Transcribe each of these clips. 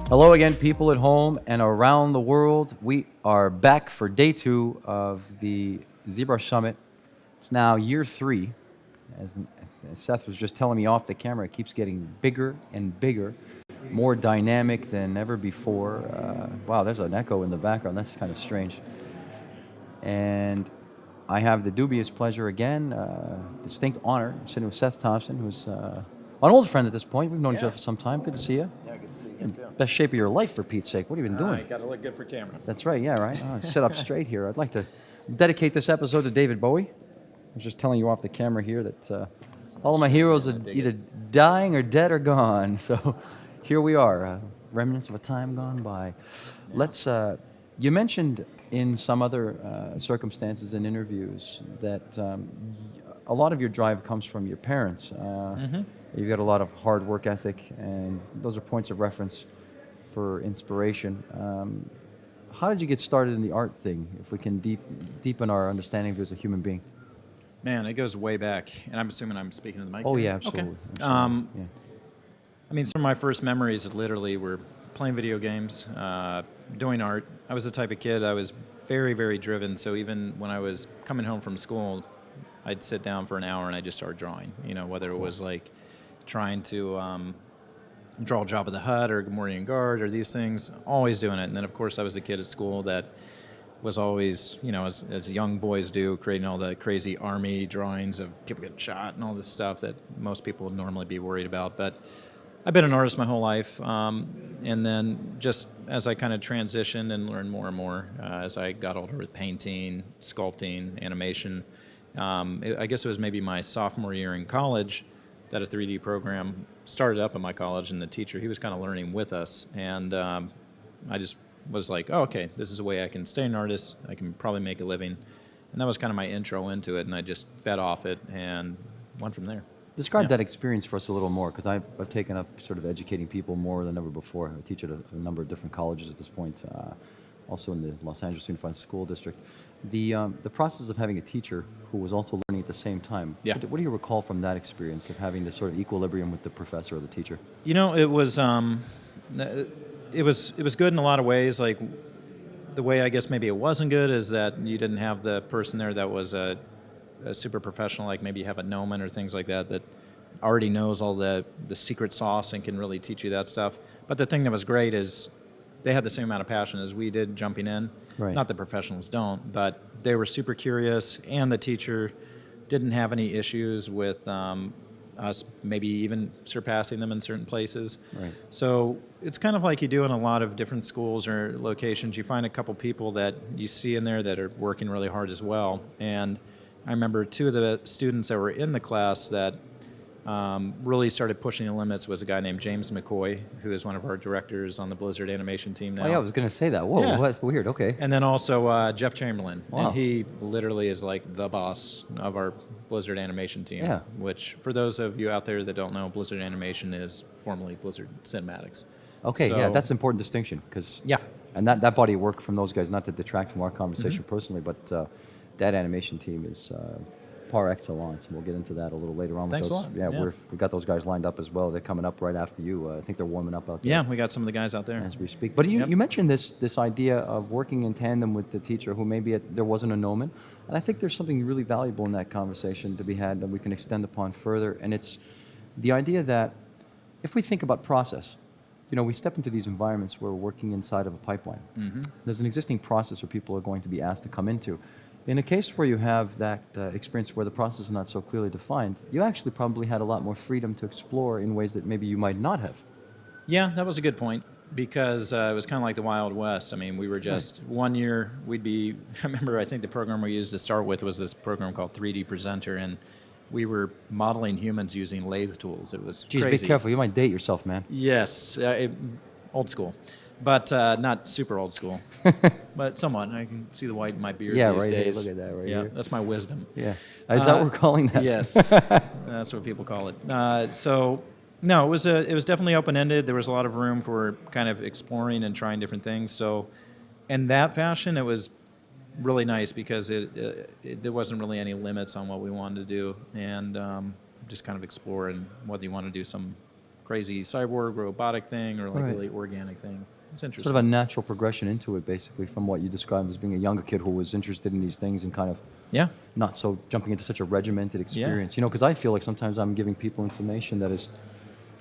Hello again, people at home and around the world. We are back for day 2 of the ZBrush Summit. It's now year 3. As Seth was just telling me off the camera, it keeps getting bigger and bigger, more dynamic than ever before. Wow, there's an echo in the background. That's kind of strange. And I have the dubious pleasure again, distinct honor, sitting with Seth Thompson, who's an old friend at this point. We've known each other for some time. Good to see you. Yeah, good to see you too. Best shape of your life, for Pete's sake. What have you been doing? Got to look good for camera. That's right, yeah, right. Sit up straight here. I'd like to dedicate this episode to David Bowie. I was just telling you off the camera here that all of my heroes are either dying or dead or gone. So here we are, remnants of a time gone by. Let's. You mentioned in some other circumstances and interviews that a lot of your drive comes from your parents. You've got a lot of hard work ethic, and those are points of reference for inspiration. How did you get started in the art thing, if we can deepen our understanding of you as a human being? Man, it goes way back, and I'm assuming I'm speaking to the mic. Oh, here? yeah, absolutely. Okay. Absolutely. Yeah. I mean, some of my first memories literally were playing video games, doing art. I was the type of kid, I was very, very driven, so even when I was coming home from school, I'd sit down for an hour and I'd just start drawing, whether it was like trying to draw Jabba the Hutt or Gamorrean Guard or these things, always doing it. And then, of course, I was the kid at school that was always, as young boys do, creating all the crazy army drawings of people getting shot and all this stuff that most people would normally be worried about. But I've been an artist my whole life. And then just as I kind of transitioned and learned more and more as I got older with painting, sculpting, animation, I guess it was maybe my sophomore year in college that a 3D program started up at my college, and the teacher, he was kind of learning with us, and I just was like, oh, okay, this is a way I can stay an artist, I can probably make a living, and that was kind of my intro into it, and I just fed off it and went from there. Describe that experience for us a little more, because I've taken up sort of educating people more than ever before. I teach at a number of different colleges at this point, also in the Los Angeles Unified School District. The process of having a teacher who was also learning at the same time. Yeah. What do you recall from that experience of having this sort of equilibrium with the professor or the teacher? It was good in a lot of ways. Like the way I guess maybe it wasn't good is that you didn't have the person there that was a super professional, like maybe you have a gnomon or things like that already knows all the secret sauce and can really teach you that stuff. But the thing that was great is they had the same amount of passion as we did jumping in. Right. Not that professionals don't, but they were super curious, and the teacher didn't have any issues with us maybe even surpassing them in certain places. Right. So it's kind of like you do in a lot of different schools or locations. You find a couple people that you see in there that are working really hard as well. And I remember two of the students that were in the class that really started pushing the limits was a guy named James McCoy, who is one of our directors on the Blizzard animation team now. Oh, yeah, I was going to say that. Whoa, Yeah. that's weird. Okay. And then also Jeff Chamberlain. Wow. And he literally is like the boss of our Blizzard animation team. Yeah. Which, for those of you out there that don't know, Blizzard Animation is formerly Blizzard Cinematics. Okay, So- yeah, that's an important distinction, because Yeah. and that body of work from those guys, not to detract from our conversation personally, but that animation team is par excellence, and we'll get into that a little later on. Thanks with a those. lot. Yeah. We've got those guys lined up as well. They're coming up right after you. I think they're warming up out there. Yeah, we got some of the guys out there. As we speak. But you mentioned this idea of working in tandem with the teacher who maybe there wasn't a gnomon. And I think there's something really valuable in that conversation to be had that we can extend upon further. And it's the idea that if we think about process, we step into these environments where we're working inside of a pipeline. Mm-hmm. There's an existing process where people are going to be asked to come into. In a case where you have that experience where the process is not so clearly defined, you actually probably had a lot more freedom to explore in ways that maybe you might not have. Yeah, that was a good point, because it was kind of like the Wild West. I mean, we were just, one year we'd be, I think the program we used to start with was this program called 3D Presenter, and we were modeling humans using lathe tools. It was Geez, crazy. be careful. You might date yourself, man. Yes, old school, but not super old school, but somewhat. I can see the white in my beard Yeah, these right here. days. Look at that right yeah, here. that's my wisdom. Yeah. Is that what we're calling that? Yes, that's what people call it. So, no, it was definitely open-ended. There was a lot of room for kind of exploring and trying different things. So, in that fashion, it was really nice because there wasn't really any limits on what we wanted to do, and just kind of explore and whether you want to do some crazy cyborg robotic thing or like Right. really organic thing. It's interesting. Sort of a natural progression into it, basically, from what you described as being a younger kid who was interested in these things and kind of Yeah. not so jumping into such a regimented experience. You know, because I feel like sometimes I'm giving people information that is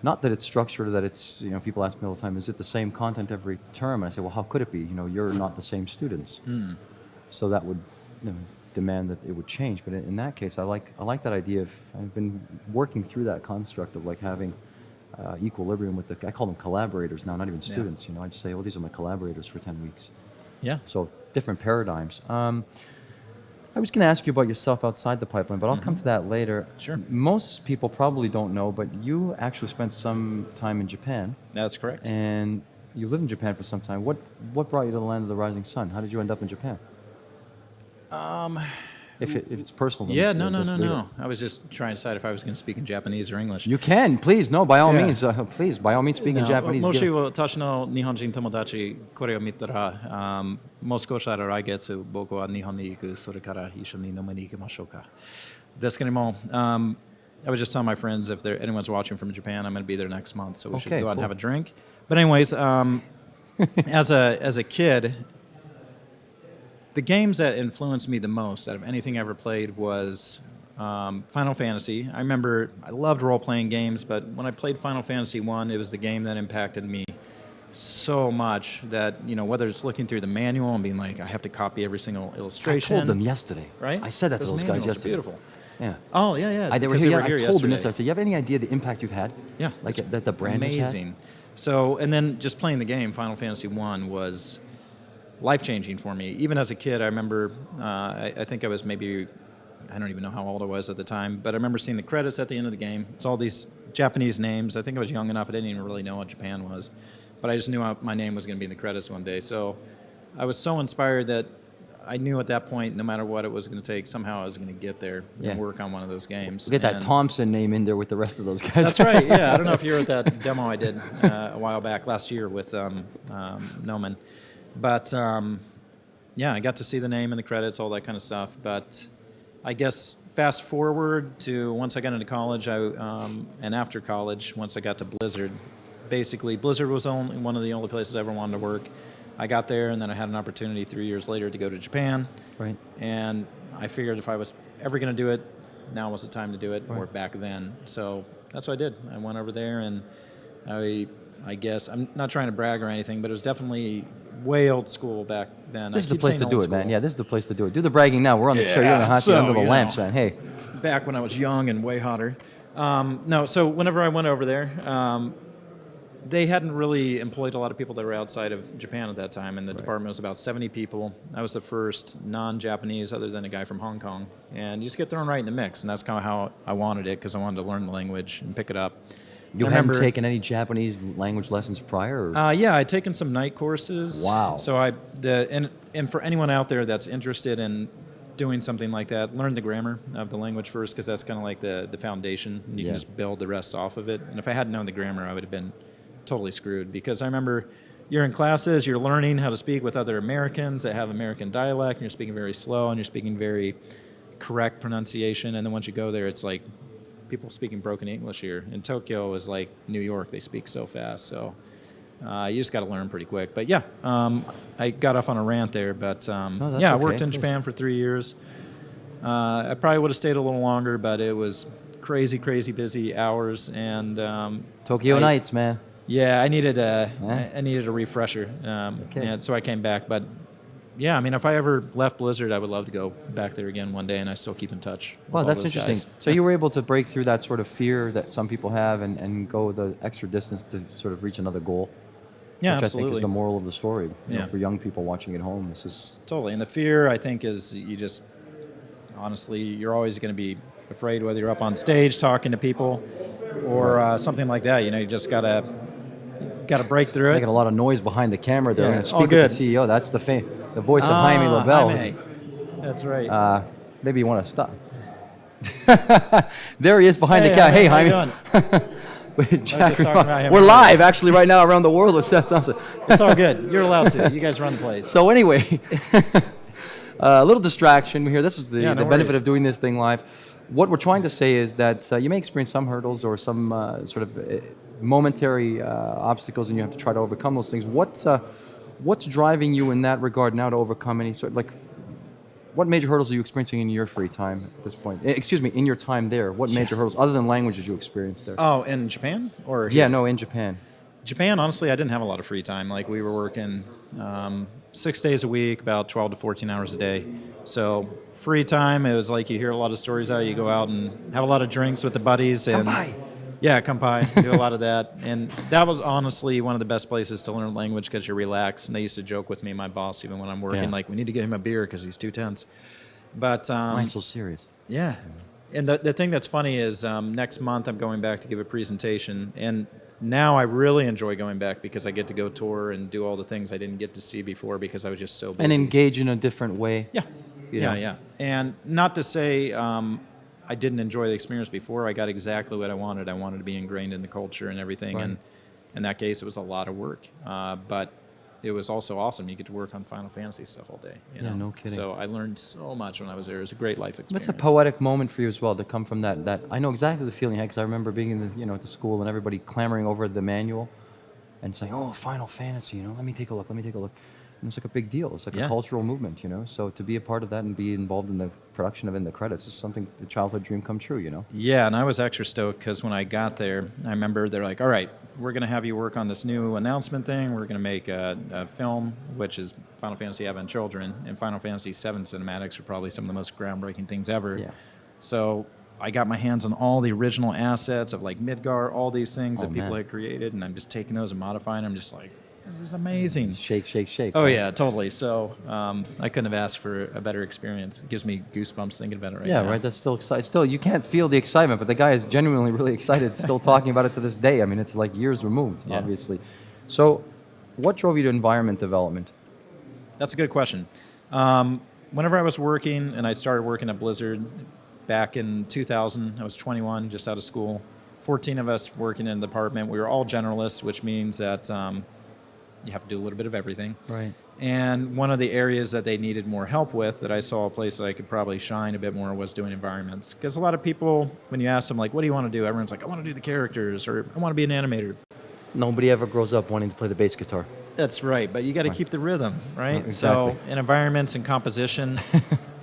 not that it's structured or that it's, you know, people ask me all the time, is it the same content every term? And I say, well, how could it be? You know, you're not the same students. So that would, you know, demand that it would change. But in that case, I like that idea of, I've been working through that construct of like having equilibrium with I call them collaborators now, not even students. You know, I just say, oh, these are my collaborators for 10 weeks. Yeah. So different paradigms. I was going to ask you about yourself outside the pipeline, but I'll come to that later. Sure. Most people probably don't know, but you actually spent some time in Japan, That's correct. and you lived in Japan for some time. What brought you to the land of the rising sun? How did you end up in Japan? If it's personal. then Yeah, no. just leave it. I was just trying to decide if I was going to speak in Japanese or English. You can, please, no, by all Yeah. means, please, by all means, speak in Japanese. もし私の日本人友達これを見たら、もう少し来月僕は日本に行く、それから一緒に飲みに行きましょうか。ですけども、I was just telling my friends if anyone's watching from Japan, I'm going to be there next month, so we should Okay, go out and cool. have a drink. But anyways, as a kid, the games that influenced me the most out of anything I ever played was Final Fantasy. I remember I loved role-playing games, but when I played Final Fantasy 1, it was the game that impacted me so much that, you know, whether it's looking through the manual and being like, I have to copy every single I illustration. told them yesterday. Right? I said that to those guys manuals are yesterday. beautiful. Yeah. Oh, yeah. They were because here. they I were told them yesterday. yesterday. I said, you have any idea the impact you've had? Yeah. Like it's that the brand has had? amazing. So, and then just playing the game, Final Fantasy 1 was life-changing for me. Even as a kid, I remember, I think I was maybe, I don't even know how old I was at the time, but I remember seeing the credits at the end of the game. It's all these Japanese names. I think I was young enough, I didn't even really know what Japan was. But I just knew my name was going to be in the credits one day. So I was so inspired that I knew at that point, no matter what it was going to take, somehow I was going to get there and work on one of those games. We'll get that And Thompson name in there with the rest of those guys. that's right, yeah. I don't know if you were at that demo I did a while back last year with Noman. But yeah, I got to see the name in the credits, all that kind of stuff. But I guess fast forward to once I got into college, and after college, once I got to Blizzard, basically Blizzard was one of the only places I ever wanted to work. I got there, and then I had an opportunity 3 years later to go to Japan. Right. And I figured if I was ever going to do it, now was the time to do it, or Right. back then. So that's what I did. I went over there, and I guess, I'm not trying to brag or anything, but it was definitely way old school back then. This is I the keep place saying to do old it, man. school. Yeah, this is the place to do it. Do the bragging now. We're on the show. You're on the hot seat so, under the you lamps, know. man. Hey. Back when I was young and way hotter. No, so whenever I went over there, they hadn't really employed a lot of people that were outside of Japan at that time, and the department was about 70 people. I was the first non-Japanese, other than a guy from Hong Kong, and you just get thrown right in the mix, and that's kind of how I wanted it, because I wanted to learn the language and pick it up. You I hadn't remember- taken any Japanese language lessons prior? Or? Yeah, I'd taken some night courses. Wow. So and for anyone out there that's interested in doing something like that, learn the grammar of the language first, because that's kind of like the foundation. And you Yeah. can just build the rest off of it. And if I hadn't known the grammar, I would have been totally screwed, because I remember you're in classes, you're learning how to speak with other Americans that have American dialect, and you're speaking very slow, and you're speaking very correct pronunciation. And then once you go there, it's like people speaking broken English here. In Tokyo is like New York, they speak so fast. So you just got to learn pretty quick. But yeah, I got off on a rant there. But that's yeah, I okay. worked in Please. Japan for 3 years. I probably would have stayed a little longer, but it was crazy, crazy busy hours. And Tokyo Nights, man. yeah, I needed a Yeah. I needed a refresher. Okay. And so I came back. But yeah, I mean, if I ever left Blizzard, I would love to go back there again one day, and I still keep in touch. with Wow, all that's those interesting. guys. So you were able to break through that sort of fear that some people have and go the extra distance to sort of reach another goal. Yeah, which absolutely. I think is the moral of the story. You know, Yeah. for young people watching at home, this is Totally. And the fear, I think, is you just, honestly, you're always going to be afraid whether you're up on stage talking to people or something like that. You know, you just got to break through it. making a lot of noise behind the camera there. Yeah, I'm going to all speak good. with the CEO. That's the voice of Jaime Lavelle. Jaime. That's right. Maybe you want to stop. There he is behind the camera. Hey, how you Jaime. doing? Jack, just talking about him we're earlier. live actually right now around the world with Seth Thompson. It's all good. You're allowed to. You guys run the place. So anyway, a little distraction here. This is the, Yeah, no the benefit worries. of doing this thing live. What we're trying to say is that you may experience some hurdles or some sort of momentary obstacles, and you have to try to overcome those things. What's driving you in that regard now to overcome any sort like? What major hurdles are you experiencing in your free time at this point? Excuse me, in your time there, what major hurdles, other than language, did you experience there? Oh, in Japan or Yeah, here? no, in Japan. Japan, honestly, I didn't have a lot of free time. Like we were working 6 days a week, about 12 to 14 hours a day. So free time, it was like you hear a lot of stories out. You go out and have a lot of drinks with the buddies. And Kampai. Yeah, kampai. Do a lot of that. And that was honestly one of the best places to learn language because you're relaxed. And they used to joke with me, my boss, even when I'm working, Yeah. like, we need to get him a beer because he's too tense. But Why so serious? yeah. And the thing that's funny is next month I'm going back to give a presentation. And now I really enjoy going back because I get to go tour and do all the things I didn't get to see before because I was just so busy. And engage in a different way. Yeah. You know? Yeah. And not to say I didn't enjoy the experience before. I got exactly what I wanted. I wanted to be ingrained in the culture and everything. Right. And in that case, it was a lot of work. But it was also awesome. You get to work on Final Fantasy stuff all day. You Yeah, know? no kidding. So I learned so much when I was there. It was a great life experience. It's a poetic moment for you as well to come from that. I know exactly the feeling you had because I remember being in the, at the school and everybody clamoring over the manual and saying, "Oh, Final Fantasy, let me take a look. And it's like a big deal. It's like a Yeah. cultural movement, So to be a part of that and be involved in the production of it in the credits is something, the childhood dream come true, Yeah, and I was extra stoked because when I got there, I remember they're like, all right, we're going to have you work on this new announcement thing. We're going to make a film, which is Final Fantasy Advent Children, and Final Fantasy VII cinematics are probably some of the most groundbreaking things ever. Yeah. So I got my hands on all the original assets of like Midgar, all these things that people man. had created, and I'm just taking those and modifying them, just like, this is amazing. Shake, shake, shake. Oh, yeah, totally. So I couldn't have asked for a better experience. It gives me goosebumps thinking about it right now. Yeah, right. That's still exciting. Still, you can't feel the excitement, but the guy is genuinely really excited. Still talking about it to this day. I mean, it's like years removed, Yeah. obviously. So, what drove you to environment development? That's a good question. Whenever I was working, and I started working at Blizzard back in 2000, I was 21, just out of school. 14 of us working in the department. We were all generalists, which means that you have to do a little bit of everything. Right. And one of the areas that they needed more help with, that I saw a place that I could probably shine a bit more, was doing environments. Because a lot of people, when you ask them, like, what do you want to do? Everyone's like, I want to do the characters, or I want to be an animator. Nobody ever grows up wanting to play the bass guitar. That's right, but you got to keep the rhythm, right? Exactly. So in environments and composition,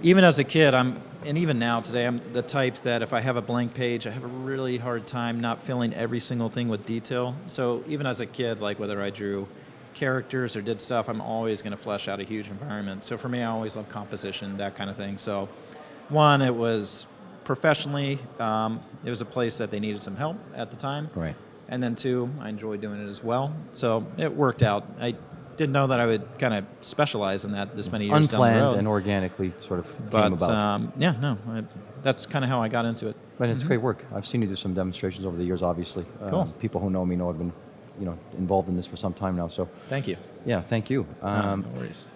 even as a kid, and even now today, I'm the type that if I have a blank page, I have a really hard time not filling every single thing with detail. So even as a kid, like whether I drew characters or did stuff, I'm always going to flesh out a huge environment. So for me, I always love composition, that kind of thing. So one, it was professionally, it was a place that they needed some help at the time. Right. And then two, I enjoy doing it as well. So it worked out. I didn't know that I would kind of specialize in that this many years down the road. Unplanned and organically sort of came about. That's kind of how I got into it. But it's great work. I've seen you do some demonstrations over the years, obviously. Cool. People who know me know I've been, involved in this for some time now. So, Thank you. yeah, thank you. No worries.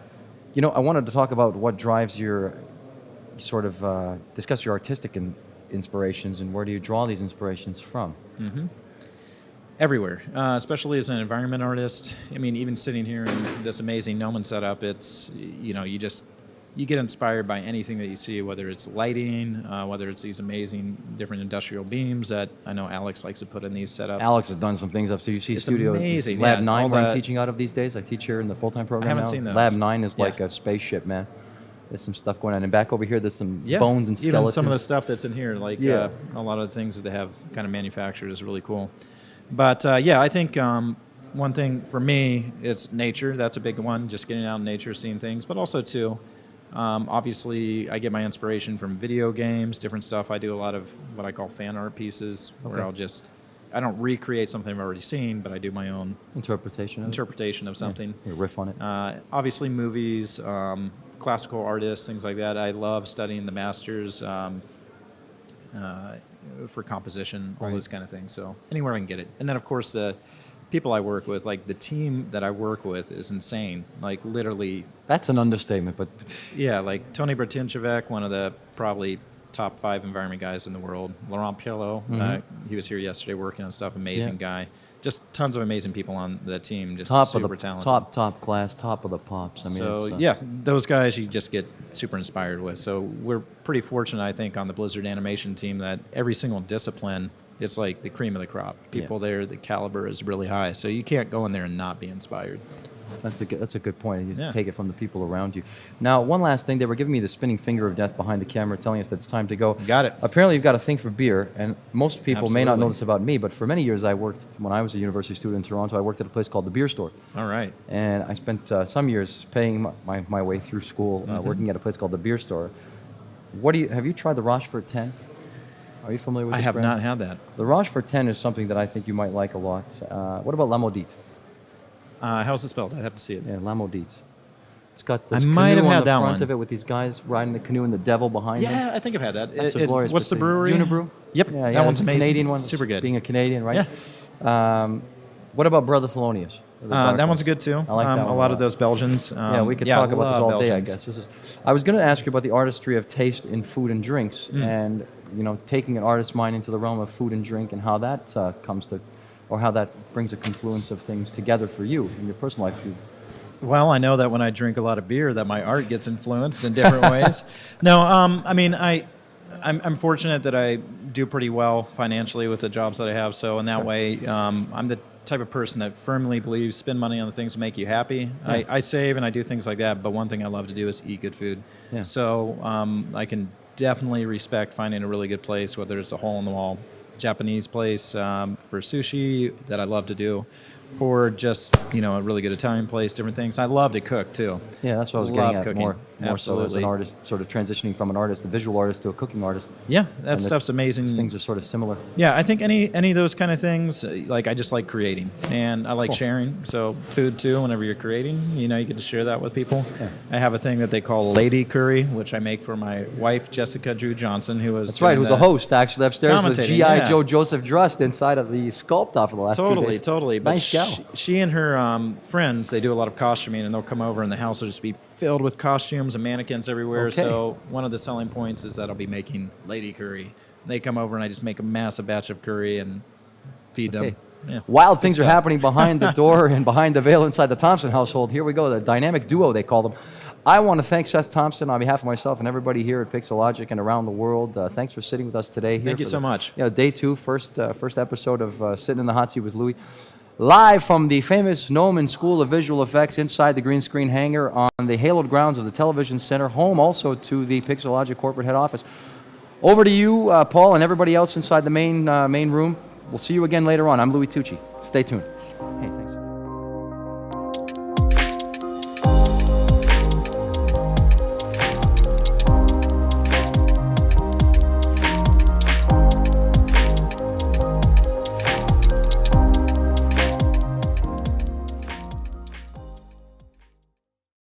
I wanted to talk about what drives your discuss your artistic inspirations and where do you draw these inspirations from? Everywhere, especially as an environment artist. I mean, even sitting here in this amazing Gnomon setup, it's, you get inspired by anything that you see, whether it's lighting, whether it's these amazing different industrial beams that I know Alex likes to put in these setups. Alex has done some things up. So you see It's Studio amazing, Lab yeah, 9 all where I'm that- teaching out of these days. I teach here in the full-time program haven't now. seen those. Lab 9 is Yeah. like a spaceship, man. There's some stuff going on. And back over here, there's some Yeah, bones and skeletons. even some of the stuff that's in here, like Yeah. a lot of the things that they have kind of manufactured is really cool. But I think one thing for me is nature. That's a big one, just getting out in nature, seeing things. But also, too, obviously, I get my inspiration from video games, different stuff. I do a lot of what I call fan art pieces, where I don't recreate something I've already seen, but I do my own interpretation of it. interpretation of something. Yeah, riff on it. Obviously, movies, classical artists, things like that. I love studying the masters for composition, all Right. those kind of things. So anywhere I can get it. And then, of course, the people I work with, like the team that I work with is insane. Like literally, That's an understatement, but yeah, like Tony Bertinchevek, one of the probably top 5 environment guys in the world. Laurent Pirlo, he was here yesterday working on stuff. Amazing Yeah. guy. Just tons of amazing people on the team. Just top super of the talented. top class, top of the pops. I mean, So it's, those guys you just get super inspired with. So we're pretty fortunate, I think, on the Blizzard animation team that every single discipline it's like the cream of the crop. People there, the caliber is really high. So you can't go in there and not be inspired. That's a good point. You Yeah. take it from the people around you. Now, one last thing. They were giving me the spinning finger of death behind the camera, telling us that it's time to go. Got it. Apparently, you've got a thing for beer, and most people may not know Absolutely. this about me, but for many years I worked, when I was a university student in Toronto, I worked at a place called the Beer Store. All right. And I spent some years paying my way through school, working at a place called the Beer Store. Have you tried the Rochefort 10? Are you familiar with I this have brand? not had that. The Rochefort 10 is something that I think you might like a lot. What about La Maudite? How's it spelled? I'd have to see it. Yeah, La Maudite. It's got this I might canoe have on had the that front one. of it with these guys riding the canoe and the devil behind them. Yeah, I think I've had that. That's a glorious What's the biscuit. brewery? Unibrew? Yep, Yeah, that one's it's a amazing. Canadian one. Super good. Being a Canadian, right? What about Brother Thelonious? That one's good too. I like that a one lot of those Belgians. Yeah, we could talk about this all day, I Belgians. guess. I was going to ask you about the artistry of taste in food and drinks, and taking an artist's mind into the realm of food and drink, and how that comes to, or how that brings a confluence of things together for you in your personal life. Well, I know that when I drink a lot of beer, that my art gets influenced in different ways. No, I mean, I'm fortunate that I do pretty well financially with the jobs that I have. So in that way, I'm the type of person that firmly believes spend money on the things that make you happy. Yeah. I save and I do things like that, but one thing I love to do is eat good food. Yeah. So I can definitely respect finding a really good place, whether it's a hole-in-the-wall Japanese place for sushi that I love to do, or just a really good Italian place, different things. I love to cook too. Yeah, that's what I was Love getting at cooking. more so as Absolutely. an artist, sort of transitioning from an artist, a visual artist, to a cooking artist. Yeah, that And stuff's amazing. These things are sort of similar. Yeah, I think any of those kind of things, like I just like creating, and I like Cool. sharing. So food too. Whenever you're creating, you get to share that with people. Yeah. I have a thing that they call Lady Curry, which I make for my wife Jessica Drew Johnson, who was That's right, who's the host actually upstairs with Commentating, G.I. yeah. Joe Joseph Drust inside of the Sculpta for the last 2 days. Totally. But Nice gal. she and her friends, they do a lot of costuming, and they'll come over, and the house will just be filled with costumes and mannequins everywhere. Okay. So one of the selling points is that I'll be making Lady Curry. They come over, and I just make a massive batch of curry and feed them. Okay. Yeah. Wild things Good are stuff. happening behind the door and behind the veil inside the Thompson household. Here we go, the dynamic duo, they call them. I want to thank Seth Thompson on behalf of myself and everybody here at Pixelogic and around the world. Thanks for sitting with us today. Here Thank you for so much. Day 2, first episode of Sitting in the Hot Seat with Louis. Live from the famous Noman School of Visual Effects inside the green screen hangar on the haloed grounds of the Television Center, home also to the Pixelogic corporate head office. Over to you, Paul, and everybody else inside the main room. We'll see you again later on. I'm Louis Tucci. Stay tuned. Hey, thanks.